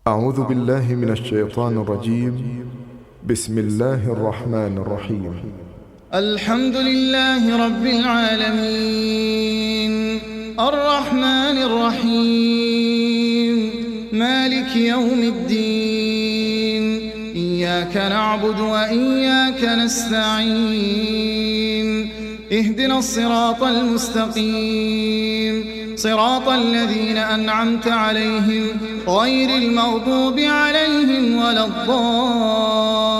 أعوذ بالله من الشيطان الرجيم. بسم الله الرحمن الرحيم. الحمد لله رب العالمين الرحمن الرحيم مالك يوم الدين إياك نعبد وإياك نستعين اهدنا الصراط المستقيم صراط الذين أنعمت عليهم غير المغضوب عليهم ولا الضالين.